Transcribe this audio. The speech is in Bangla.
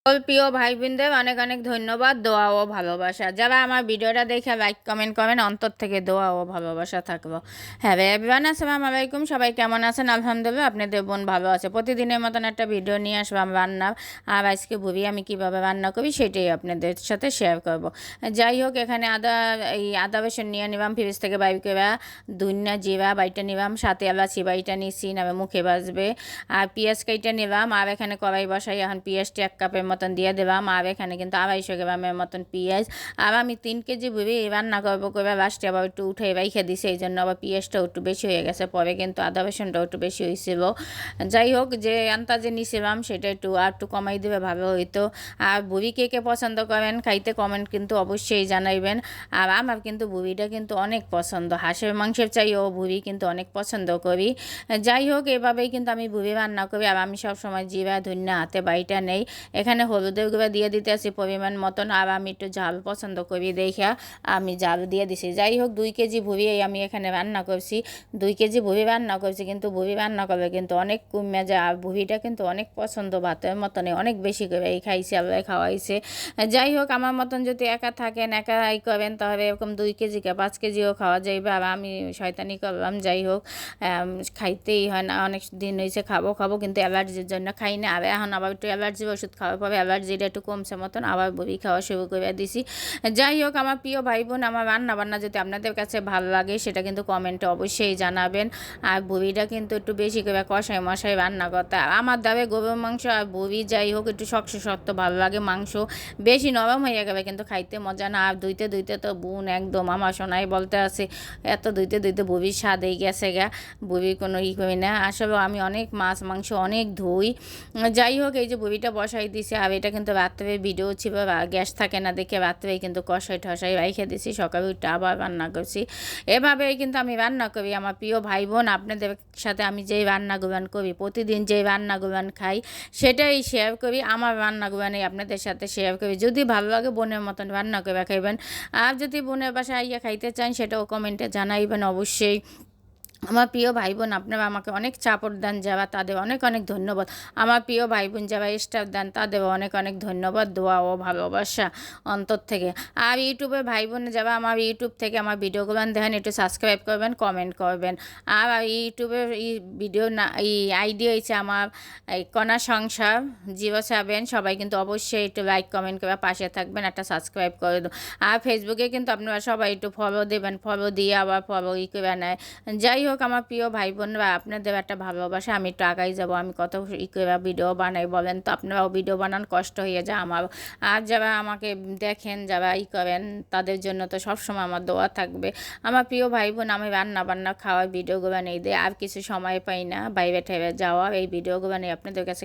প্রিয় ভাই বোনদের অনেক অনেক ধন্যবাদ, দোয়া ও ভালোবাসা। যারা আমার ভিডিওটা দেখে লাইক কমেন্ট করেন, অন্তর থেকে দোয়া ও ভালোবাসা থাকবো। হ্যাঁ এভরিওয়ান, আসসালামু আলাইকুম। সবাই কেমন আছেন? আলহামদুলিল্লাহ আপনাদের বোন ভালো আছে। প্রতিদিনের মতন একটা ভিডিও নিয়ে আসলাম রান্নার। আর আজকে ভুবি আমি কিভাবে রান্না করি সেটাই আপনাদের সাথে শেয়ার করব। যাই হোক, এখানে আদা বেসন নিয়ে নিলাম ফ্রিজ থেকে বাইর করে। ধনিয়া জিরা বাইটা নিলাম, সাথে এলাচি বাইটা নিচ্ছি, নামে মুখে বাজবে। আর পেঁয়াজ কাইটা নিলাম। আর এখানে কড়াই বসাই, এখন পেঁয়াজটি 1 কাপের মতন দিয়ে দিলাম। আর এখানে কিন্তু 250 গ্রামের মতন পেঁয়াজ। আর আমি 3 কেজি ভুবি রান্না করবো করে লাস্টে আবার একটু উঠে রেখে দিছি, এই জন্য আবার পেঁয়াজটাও একটু বেশি হয়ে গেছে। পরে কিন্তু আদা বেসনটাও একটু বেশি হয়েছিল। যাই হোক, যে আন্তাজে নিছিলাম সেটা একটু কমাই দেবে ভালো হইতো। আর ভুবি কে কে পছন্দ করেন খাইতে, কমেন্ট কিন্তু অবশ্যই জানাইবেন। আর আমার কিন্তু ভুবিটা কিন্তু অনেক পছন্দ, হাঁসের মাংসের চাইও ভুবি কিন্তু অনেক পছন্দ করি। যাই হোক, এভাবেই কিন্তু আমি ভুবি রান্না করি। আর আমি সবসময় জিরা ধনিয়া হাতে বাইটা নেই। এখানে হলুদের গুঁড়া দিয়ে দিতে আসি পরিমাণ মতন। আর আমি একটু ঝাল পছন্দ করি দেখা আমি ঝাল দিয়ে দিছি। যাই হোক, 2 কেজি ভুবি আমি এখানে রান্না করছি। 2 কেজি ভুবি রান্না করছি, কিন্তু ভুবি রান্না করলে কিন্তু অনেক কমে যায়। আর ভুবিটা কিন্তু অনেক পছন্দ, ভাতের মতনে অনেক বেশি করে এই খাইছে, আল্লাহ খাওয়াইছে। যাই হোক, আমার মতন যদি একা থাকেন, একাই করেন, তাহলে এরকম 2 কেজিকে 5 কেজিও খাওয়া যাইবে। আর আমি শয়তানি করলাম। যাই হোক, খাইতেই হয় না, অনেক দিন হয়েছে খাবো খাবো, কিন্তু অ্যালার্জির জন্য খাই না। আর এখন আবার একটু অ্যালার্জির ওষুধ খাওয়ার পরে অ্যালার্জিটা একটু কমছে মতন, আবার বড়ি খাওয়া শুরু করে দিছি। যাই হোক, আমার প্রিয় ভাই বোন, আমার রান্না বান্না যদি আপনাদের কাছে ভালো লাগে সেটা কিন্তু কমেন্টে অবশ্যই জানাবেন। আর বড়িটা কিন্তু একটু বেশি করে কষাই মশাই রান্না করতে। আর আমার দাবে গরুর মাংস আর বড়ি যাই হোক একটু শক্ত শক্ত ভালো লাগে। মাংস বেশি নরম হয়ে গেলে কিন্তু খাইতে মজা না। আর ধুইতে ধুইতে তো বোন একদম আমার সোনাই বলতে আছে, এত ধুইতে ধুইতে বড়ির স্বাদ এই গেছে গা, বড়ির কোনো করি না। আসলে আমি অনেক মাছ মাংস অনেক ধুই। যাই হোক, এই যে বড়িটা বসাই দিছি। আর এটা কিন্তু রাত্রে ভিডিও ছিল, গ্যাস থাকে না দেখে রাত্রেই কিন্তু কষাই ঠসাই রেখে দিছি, সকালে উঠে আবার রান্না করছি। এভাবেই কিন্তু আমি রান্না করি। আমার প্রিয় ভাই বোন, আপনাদের সাথে আমি যেই রান্নাগুলান করি, প্রতিদিন যেই রান্নাগুলান খাই সেটাই শেয়ার করি। আমার রান্নাগুলানই আপনাদের সাথে শেয়ার করি। যদি ভালো লাগে বোনের মতন রান্না করে খাইবেন। আর যদি বোনের বাসায় আইয়া খাইতে চান সেটাও কমেন্টে জানাইবেন অবশ্যই। আমার প্রিয় ভাই বোন, আপনারা আমাকে অনেক সাপোর্ট দেন যারা, তাদের অনেক অনেক ধন্যবাদ। আমার প্রিয় ভাই বোন যারা স্টার দেন তাদেরও অনেক অনেক ধন্যবাদ, দোয়া ও ভালোবাসা অন্তর থেকে। আর ইউটিউবে ভাই বোন যারা আমার ইউটিউব থেকে আমার ভিডিওগুলো দেখেন, একটু সাবস্ক্রাইব করবেন, কমেন্ট করবেন। আর ইউটিউবের ভিডিও না আইডি হয়েছে আমার কণা সংসার 07। সবাই কিন্তু অবশ্যই একটু লাইক কমেন্ট করে পাশে থাকবেন, একটা সাবস্ক্রাইব করে দেবো। আর ফেসবুকে কিন্তু আপনারা সবাই একটু ফলো দেবেন, ফলো দিয়ে আবার ফলো করে নেয়। যাই হোক, আমার প্রিয় ভাই বোনরা, আপনাদের একটা ভালোবাসা, আমি একটু আগাই যাবো। আমি কত করে ভিডিও বানাই বলেন তো, আপনারাও ভিডিও বানান, কষ্ট হয়ে যায় আমার। আর যারা আমাকে দেখেন, যারা করেন, তাদের জন্য তো সবসময় আমার দোয়া থাকবে। আমার প্রিয় ভাই বোন, আমি রান্না বান্না খাওয়ার ভিডিওগুলো নেই দেয়, আর কিছু সময় পাই না বাইরে ঠেবে যাওয়ার, এই ভিডিওগুলো নেই আপনাদের কাছে।